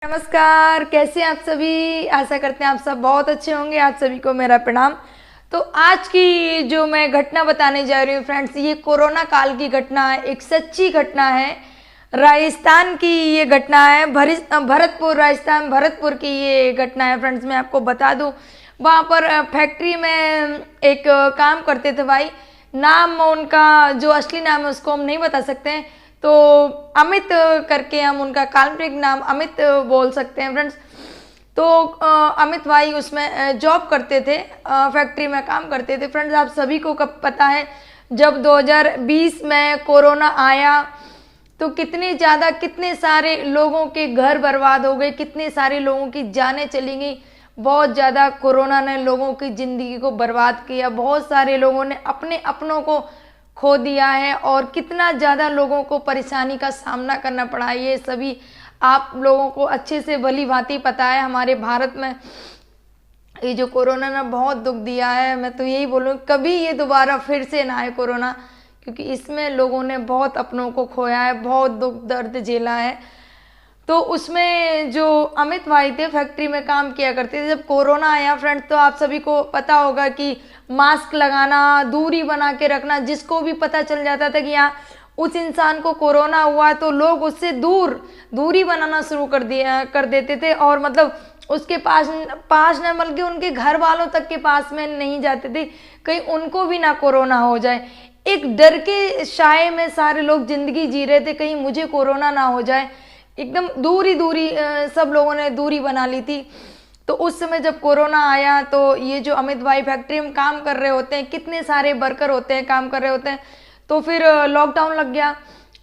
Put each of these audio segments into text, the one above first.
नमस्कार, कैसे हैं आप सभी। आशा करते हैं आप सब बहुत अच्छे होंगे। आप सभी को मेरा प्रणाम। तो आज की जो मैं घटना बताने जा रही हूँ फ्रेंड्स, ये कोरोना काल की घटना है, एक सच्ची घटना है। राजस्थान की ये घटना है, भरतपुर, राजस्थान भरतपुर की ये घटना है फ्रेंड्स। मैं आपको बता दूँ, वहाँ पर फैक्ट्री में एक काम करते थे भाई। नाम उनका जो असली नाम है उसको हम नहीं बता सकते हैं, तो अमित करके हम उनका काल्पनिक नाम अमित बोल सकते हैं फ्रेंड्स। तो अमित भाई उसमें जॉब करते थे, फैक्ट्री में काम करते थे फ्रेंड्स। आप सभी को कब पता है, जब 2020 में कोरोना आया तो कितने सारे लोगों के घर बर्बाद हो गए, कितने सारे लोगों की जानें चली गई। बहुत ज़्यादा कोरोना ने लोगों की ज़िंदगी को बर्बाद किया। बहुत सारे लोगों ने अपने अपनों को खो दिया है और कितना ज़्यादा लोगों को परेशानी का सामना करना पड़ा है, ये सभी आप लोगों को अच्छे से भली भांति पता है। हमारे भारत में ये जो कोरोना ने बहुत दुख दिया है। मैं तो यही बोलूँ, कभी ये दोबारा फिर से ना आए कोरोना, क्योंकि इसमें लोगों ने बहुत अपनों को खोया है, बहुत दुख दर्द झेला है। तो उसमें जो अमित भाई थे, फैक्ट्री में काम किया करते थे। जब कोरोना आया फ्रेंड, तो आप सभी को पता होगा कि मास्क लगाना, दूरी बना के रखना। जिसको भी पता चल जाता था कि यहाँ उस इंसान को कोरोना हुआ, तो लोग उससे दूरी बनाना शुरू कर देते थे। और मतलब उसके पास न, बल्कि उनके घर वालों तक के पास में नहीं जाते थे, कहीं उनको भी ना कोरोना हो जाए। एक डर के साए में सारे लोग जिंदगी जी रहे थे, कहीं मुझे कोरोना ना हो जाए। एकदम दूरी सब लोगों ने दूरी बना ली थी। तो उस समय जब कोरोना आया, तो ये जो अमित भाई फैक्ट्री में काम कर रहे होते हैं, कितने सारे वर्कर होते हैं, काम कर रहे होते हैं, तो फिर लॉकडाउन लग गया।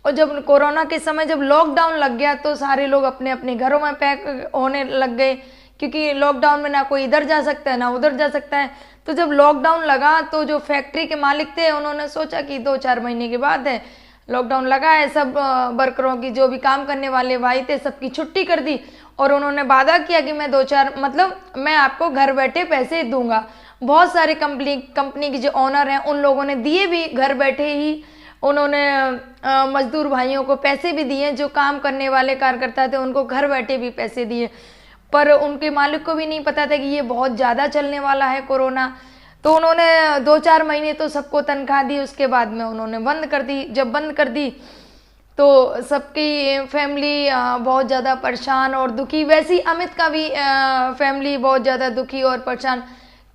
और जब कोरोना के समय जब लॉकडाउन लग गया, तो सारे लोग अपने अपने घरों में पैक होने लग गए, क्योंकि लॉकडाउन में ना कोई इधर जा सकता है ना उधर जा सकता है। तो जब लॉकडाउन लगा, तो जो फैक्ट्री के मालिक थे, उन्होंने सोचा कि 2-4 महीने के बाद है, लॉकडाउन लगा है, सब वर्करों की, जो भी काम करने वाले भाई थे, सबकी छुट्टी कर दी। और उन्होंने वादा किया कि मैं 2-4 मतलब मैं आपको घर बैठे पैसे दूंगा। बहुत सारे कंपनी के जो ओनर हैं, उन लोगों ने दिए भी, घर बैठे ही उन्होंने मजदूर भाइयों को पैसे भी दिए। जो काम करने वाले कार्यकर्ता थे, उनको घर बैठे भी पैसे दिए। पर उनके मालिक को भी नहीं पता था कि ये बहुत ज़्यादा चलने वाला है कोरोना। तो उन्होंने 2-4 महीने तो सबको तनख्वाह दी, उसके बाद में उन्होंने बंद कर दी। जब बंद कर दी, तो सबकी फैमिली बहुत ज़्यादा परेशान और दुखी। वैसे ही अमित का भी फैमिली बहुत ज़्यादा दुखी और परेशान।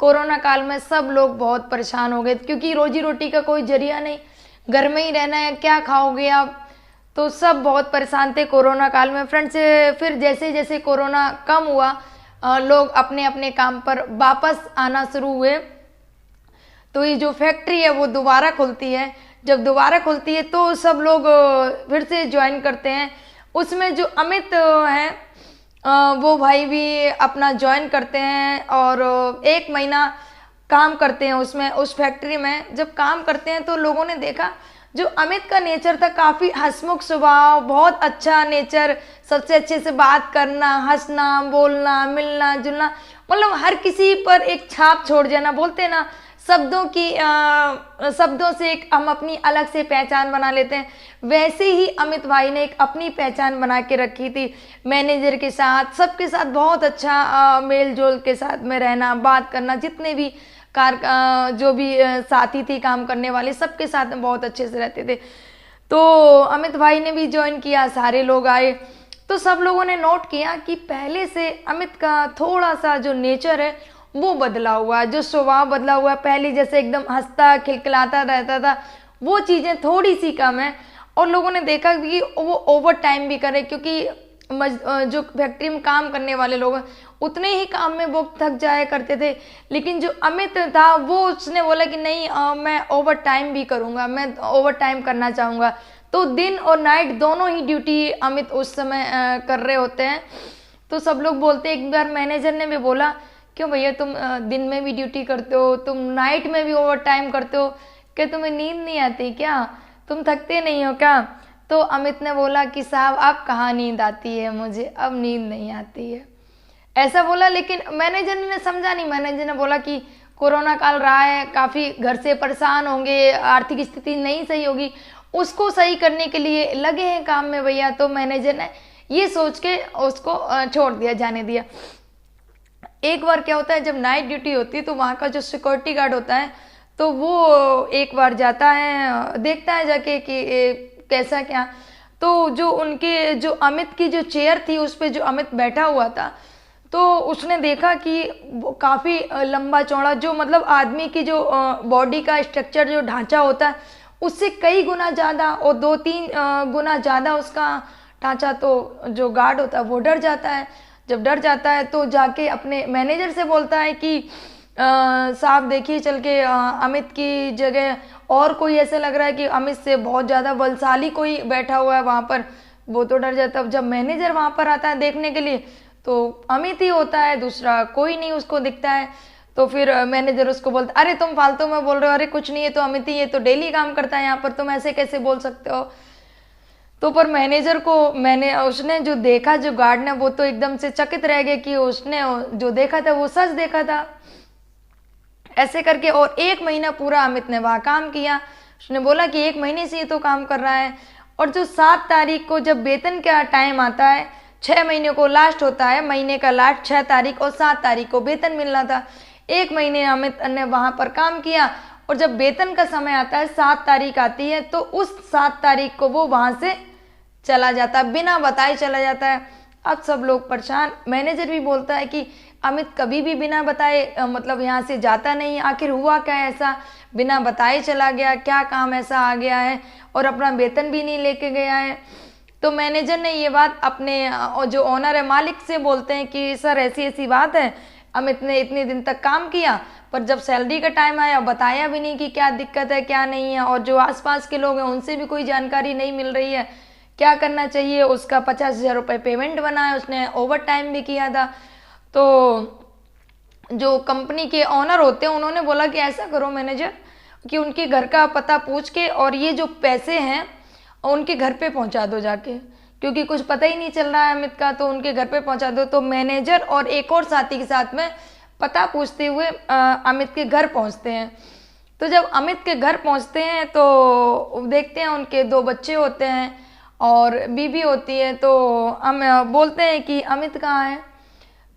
कोरोना काल में सब लोग बहुत परेशान हो गए, क्योंकि रोजी रोटी का कोई जरिया नहीं, घर में ही रहना है, क्या खाओगे आप। तो सब बहुत परेशान थे कोरोना काल में फ्रेंड्स। फिर जैसे जैसे कोरोना कम हुआ, लोग अपने अपने काम पर वापस आना शुरू हुए। तो ये जो फैक्ट्री है वो दोबारा खुलती है। जब दोबारा खुलती है, तो सब लोग फिर से ज्वाइन करते हैं। उसमें जो अमित हैं, वो भाई भी अपना ज्वाइन करते हैं और 1 महीना काम करते हैं उसमें, उस फैक्ट्री में। जब काम करते हैं, तो लोगों ने देखा जो अमित का नेचर था, काफ़ी हंसमुख स्वभाव, बहुत अच्छा नेचर, सबसे अच्छे से बात करना, हंसना, बोलना, मिलना जुलना, मतलब हर किसी पर एक छाप छोड़ जाना। बोलते ना, शब्दों से एक हम अपनी अलग से पहचान बना लेते हैं। वैसे ही अमित भाई ने एक अपनी पहचान बना के रखी थी। मैनेजर के साथ, सबके साथ बहुत अच्छा मेल जोल के साथ में रहना, बात करना, जितने भी जो भी साथी थी काम करने वाले, सबके साथ में बहुत अच्छे से रहते थे। तो अमित भाई ने भी ज्वाइन किया, सारे लोग आए। तो सब लोगों ने नोट किया कि पहले से अमित का थोड़ा सा जो नेचर है वो बदला हुआ, जो स्वभाव बदला हुआ। पहले जैसे एकदम हंसता खिलखिलाता रहता था, वो चीज़ें थोड़ी सी कम है। और लोगों ने देखा कि वो ओवर टाइम भी करे, क्योंकि जो फैक्ट्री में काम करने वाले लोग हैं, उतने ही काम में वो थक जाया करते थे। लेकिन जो अमित था, वो उसने बोला कि नहीं, मैं ओवर टाइम भी करूँगा, मैं ओवर टाइम करना चाहूँगा। तो दिन और नाइट दोनों ही ड्यूटी अमित उस समय कर रहे होते हैं। तो सब लोग बोलते हैं, एक बार मैनेजर ने भी बोला, क्यों भैया तुम दिन में भी ड्यूटी करते हो, तुम नाइट में भी ओवर टाइम करते हो, क्या तुम्हें नींद नहीं आती क्या, तुम थकते नहीं हो क्या। तो अमित ने बोला कि साहब, अब कहाँ नींद आती है, मुझे अब नींद नहीं आती है, ऐसा बोला। लेकिन मैनेजर ने समझा नहीं। मैनेजर ने बोला कि कोरोना काल रहा है, काफ़ी घर से परेशान होंगे, आर्थिक स्थिति नहीं सही होगी, उसको सही करने के लिए लगे हैं काम में भैया। तो मैनेजर ने ये सोच के उसको छोड़ दिया, जाने दिया। एक बार क्या होता है, जब नाइट ड्यूटी होती है तो वहाँ का जो सिक्योरिटी गार्ड होता है तो वो एक बार जाता है, देखता है जाके कि कैसा क्या। तो जो उनके जो अमित की जो चेयर थी उस पर जो अमित बैठा हुआ था, तो उसने देखा कि वो काफ़ी लंबा चौड़ा, जो मतलब आदमी की जो बॉडी का स्ट्रक्चर जो ढांचा होता है उससे कई गुना ज़्यादा और 2-3 गुना ज़्यादा उसका ढांचा। तो जो गार्ड होता है वो डर जाता है। जब डर जाता है तो जाके अपने मैनेजर से बोलता है कि साहब देखिए चल के अमित की जगह और कोई ऐसा लग रहा है कि अमित से बहुत ज़्यादा बलशाली कोई बैठा हुआ है वहाँ पर। वो तो डर जाता है। जब मैनेजर वहाँ पर आता है देखने के लिए तो अमित ही होता है, दूसरा कोई नहीं उसको दिखता है। तो फिर मैनेजर उसको बोलता, अरे तुम फालतू में बोल रहे हो, अरे कुछ नहीं है तो अमित ही, ये तो डेली काम करता है यहाँ पर, तुम ऐसे कैसे बोल सकते हो। तो पर मैनेजर को उसने जो देखा, जो गार्ड ने, वो तो एकदम से चकित रह गया कि उसने जो देखा था वो सच देखा था। ऐसे करके और 1 महीना पूरा अमित ने वहाँ काम किया। उसने बोला कि 1 महीने से ये तो काम कर रहा है। और जो 7 तारीख को जब वेतन का टाइम आता है, 6 महीने को लास्ट होता है, महीने का लास्ट 6 तारीख और 7 तारीख को वेतन मिलना था। 1 महीने अमित ने वहाँ पर काम किया और जब वेतन का समय आता है, 7 तारीख आती है, तो उस 7 तारीख को वो वहाँ से चला जाता है, बिना बताए चला जाता है। अब सब लोग परेशान। मैनेजर भी बोलता है कि अमित कभी भी बिना बताए मतलब यहाँ से जाता नहीं, आखिर हुआ क्या ऐसा, बिना बताए चला गया, क्या काम ऐसा आ गया है और अपना वेतन भी नहीं लेके गया है। तो मैनेजर ने ये बात अपने जो ओनर है, मालिक से बोलते हैं कि सर ऐसी ऐसी बात है, अमित ने इतने दिन तक काम किया पर जब सैलरी का टाइम आया बताया भी नहीं कि क्या दिक्कत है क्या नहीं है, और जो आसपास के लोग हैं उनसे भी कोई जानकारी नहीं मिल रही है, क्या करना चाहिए। उसका 50,000 रुपये पेमेंट बना है, उसने ओवर टाइम भी किया था। तो जो कंपनी के ओनर होते हैं उन्होंने बोला कि ऐसा करो मैनेजर कि उनके घर का पता पूछ के और ये जो पैसे हैं उनके घर पे पहुंचा दो जाके, क्योंकि कुछ पता ही नहीं चल रहा है अमित का, तो उनके घर पे पहुंचा दो। तो मैनेजर और एक और साथी के साथ में पता पूछते हुए अमित के घर पहुंचते हैं। तो जब अमित के घर पहुंचते हैं तो देखते हैं उनके 2 बच्चे होते हैं और बीबी होती है। तो हम बोलते हैं कि अमित कहाँ है,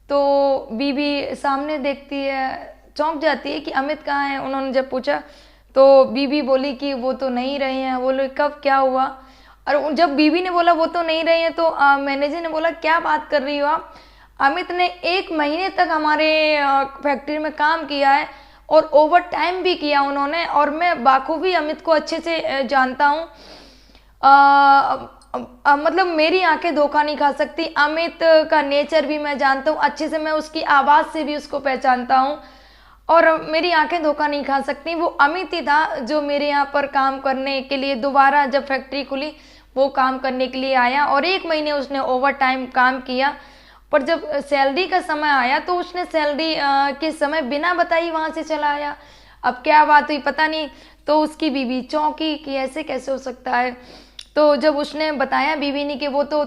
तो बीबी सामने देखती है, चौंक जाती है कि अमित कहाँ है। उन्होंने जब पूछा तो बीबी बोली कि वो तो नहीं रहे हैं। बोले कब, क्या हुआ। और जब बीबी ने बोला वो तो नहीं रहे हैं तो मैनेजर ने बोला क्या बात कर रही हो आप, अमित ने 1 महीने तक हमारे फैक्ट्री में काम किया है और ओवर टाइम भी किया उन्होंने, और मैं बाखूबी अमित को अच्छे से जानता हूँ। मतलब मेरी आंखें धोखा नहीं खा सकती, अमित का नेचर भी मैं जानता हूँ अच्छे से, मैं उसकी आवाज़ से भी उसको पहचानता हूँ और मेरी आंखें धोखा नहीं खा सकती। वो अमित ही था जो मेरे यहाँ पर काम करने के लिए दोबारा जब फैक्ट्री खुली वो काम करने के लिए आया और 1 महीने उसने ओवर टाइम काम किया। पर जब सैलरी का समय आया तो उसने सैलरी के समय बिना बताई वहाँ से चला आया। अब क्या बात हुई पता नहीं। तो उसकी बीवी चौंकी कि ऐसे कैसे हो सकता है। तो जब उसने बताया बीवी ने कि वो तो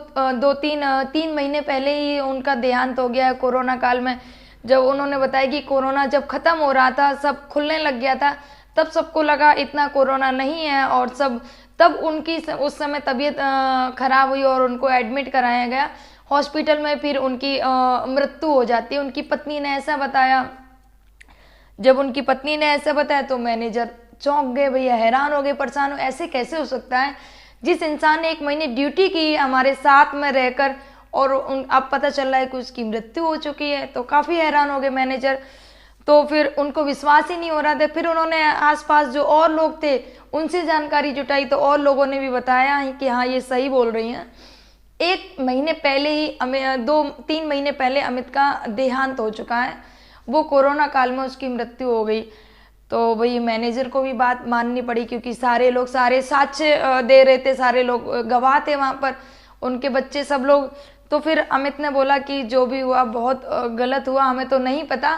3 महीने पहले ही उनका देहांत हो गया है कोरोना काल में। जब उन्होंने बताया कि कोरोना जब ख़त्म हो रहा था, सब खुलने लग गया था, तब सबको लगा इतना कोरोना नहीं है और सब, तब उनकी उस समय तबीयत खराब हुई और उनको एडमिट कराया गया हॉस्पिटल में। फिर उनकी मृत्यु हो जाती है। उनकी पत्नी ने ऐसा बताया। जब उनकी पत्नी ने ऐसा बताया तो मैनेजर चौंक गए, भैया हैरान हो गए, परेशान हो, ऐसे कैसे हो सकता है। जिस इंसान ने 1 महीने ड्यूटी की हमारे साथ में रहकर और अब पता चल रहा है कि उसकी मृत्यु हो चुकी है, तो काफ़ी हैरान हो गए मैनेजर। तो फिर उनको विश्वास ही नहीं हो रहा था। फिर उन्होंने आसपास जो और लोग थे उनसे जानकारी जुटाई तो और लोगों ने भी बताया कि हाँ ये सही बोल रही हैं। 1 महीने पहले ही 2-3 महीने पहले अमित का देहांत हो चुका है, वो कोरोना काल में उसकी मृत्यु हो गई। तो भाई मैनेजर को भी बात माननी पड़ी क्योंकि सारे लोग सारे साक्ष्य दे रहे थे, सारे लोग गवाह थे वहाँ पर, उनके बच्चे सब लोग। तो फिर अमित ने बोला कि जो भी हुआ बहुत गलत हुआ, हमें तो नहीं पता,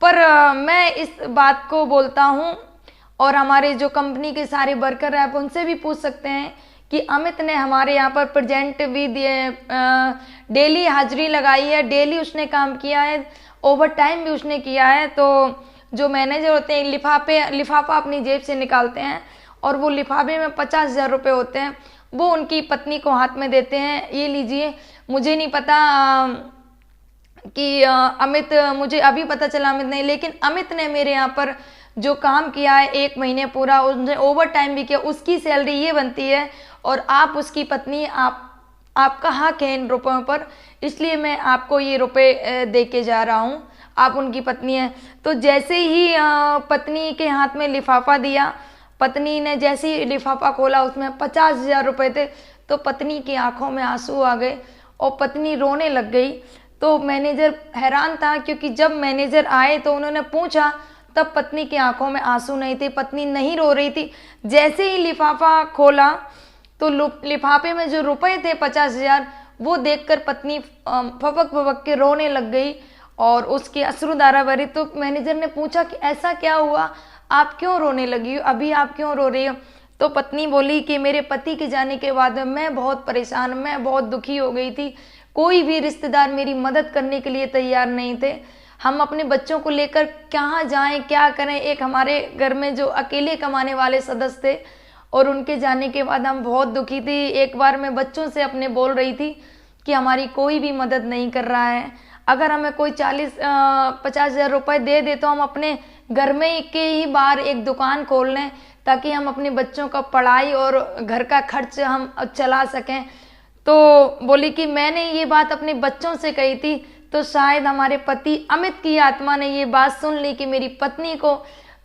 पर मैं इस बात को बोलता हूँ और हमारे जो कंपनी के सारे वर्कर हैं आप उनसे भी पूछ सकते हैं कि अमित ने हमारे यहाँ पर प्रेजेंट भी दिए, डेली हाजिरी लगाई है, डेली उसने काम किया है, ओवर टाइम भी उसने किया है। तो जो मैनेजर होते हैं लिफाफा अपनी जेब से निकालते हैं और वो लिफाफे में 50,000 रुपये होते हैं वो उनकी पत्नी को हाथ में देते हैं, ये लीजिए। मुझे नहीं पता कि अमित, मुझे अभी पता चला अमित नहीं, लेकिन अमित ने मेरे यहाँ पर जो काम किया है 1 महीने पूरा, उसने ओवर टाइम भी किया, उसकी सैलरी ये बनती है, और आप उसकी पत्नी, आपका हक है इन रुपयों पर, इसलिए मैं आपको ये रुपए दे के जा रहा हूँ, आप उनकी पत्नी हैं। तो जैसे ही पत्नी के हाथ में लिफाफा दिया, पत्नी ने जैसे ही लिफाफा खोला उसमें 50,000 रुपये थे, तो पत्नी की आंखों में आंसू आ गए और पत्नी रोने लग गई। तो मैनेजर हैरान था, क्योंकि जब मैनेजर आए तो उन्होंने पूछा, तब पत्नी की आंखों में आंसू नहीं थे, पत्नी नहीं रो रही थी। जैसे ही लिफाफा खोला तो लिफाफे में जो रुपए थे 50,000, वो देखकर पत्नी फपक फपक के रोने लग गई और उसकी अश्रुधारा भरी। तो मैनेजर ने पूछा कि ऐसा क्या हुआ, आप क्यों रोने लगी हो, अभी आप क्यों रो रही हो? तो पत्नी बोली कि मेरे पति के जाने के बाद मैं बहुत परेशान, मैं बहुत दुखी हो गई थी, कोई भी रिश्तेदार मेरी मदद करने के लिए तैयार नहीं थे, हम अपने बच्चों को लेकर कहाँ जाएं, क्या करें। एक हमारे घर में जो अकेले कमाने वाले सदस्य थे, और उनके जाने के बाद हम बहुत दुखी थी। एक बार मैं बच्चों से अपने बोल रही थी कि हमारी कोई भी मदद नहीं कर रहा है, अगर हमें कोई 50,000 रुपये दे दे तो हम अपने घर में के ही बाहर एक दुकान खोल लें, ताकि हम अपने बच्चों का पढ़ाई और घर का खर्च हम चला सकें। तो बोली कि मैंने ये बात अपने बच्चों से कही थी, तो शायद हमारे पति अमित की आत्मा ने ये बात सुन ली कि मेरी पत्नी को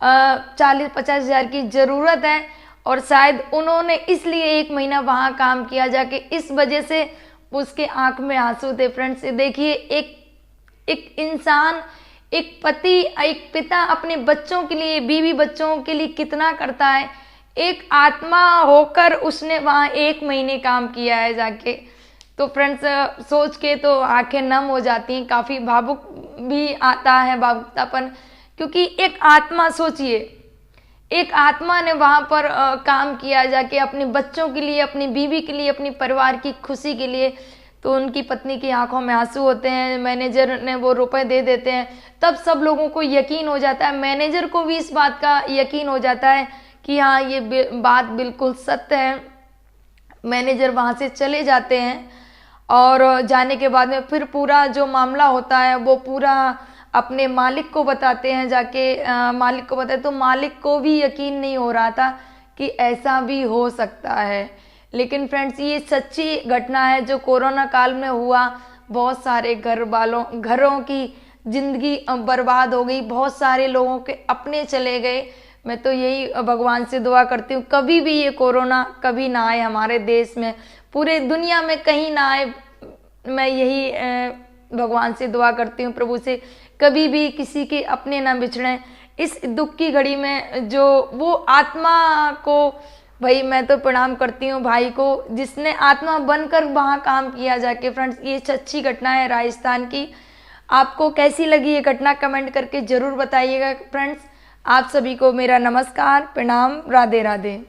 40-50,000 की ज़रूरत है, और शायद उन्होंने इसलिए 1 महीना वहाँ काम किया जाके, इस वजह से उसके आंख में आंसू थे। फ्रेंड्स देखिए, एक इंसान, एक पति, एक पिता अपने बच्चों के लिए, बीवी बच्चों के लिए कितना करता है। एक आत्मा होकर उसने वहाँ 1 महीने काम किया है जाके। तो फ्रेंड्स सोच के तो आंखें नम हो जाती हैं, काफ़ी भावुक भी आता है, भावुकतापन, क्योंकि एक आत्मा, सोचिए, एक आत्मा ने वहाँ पर काम किया जाके अपने बच्चों के लिए, अपनी बीवी के लिए, अपनी परिवार की खुशी के लिए। तो उनकी पत्नी की आंखों में आंसू होते हैं, मैनेजर ने वो रुपए दे देते हैं, तब सब लोगों को यकीन हो जाता है, मैनेजर को भी इस बात का यकीन हो जाता है कि हाँ ये बात बिल्कुल सत्य है। मैनेजर वहाँ से चले जाते हैं, और जाने के बाद में फिर पूरा जो मामला होता है वो पूरा अपने मालिक को बताते हैं जाके, मालिक को बताते, तो मालिक को भी यकीन नहीं हो रहा था कि ऐसा भी हो सकता है। लेकिन फ्रेंड्स ये सच्ची घटना है जो कोरोना काल में हुआ। बहुत सारे घरों की जिंदगी बर्बाद हो गई, बहुत सारे लोगों के अपने चले गए। मैं तो यही भगवान से दुआ करती हूँ, कभी भी ये कोरोना कभी ना आए हमारे देश में, पूरे दुनिया में कहीं ना आए। मैं यही भगवान से दुआ करती हूँ, प्रभु से, कभी भी किसी के अपने ना बिछड़ें इस दुख की घड़ी में। जो वो आत्मा को, भाई मैं तो प्रणाम करती हूँ भाई को, जिसने आत्मा बनकर वहाँ काम किया जाके। फ्रेंड्स ये सच्ची घटना है राजस्थान की। आपको कैसी लगी ये घटना कमेंट करके ज़रूर बताइएगा। फ्रेंड्स आप सभी को मेरा नमस्कार, प्रणाम, राधे राधे।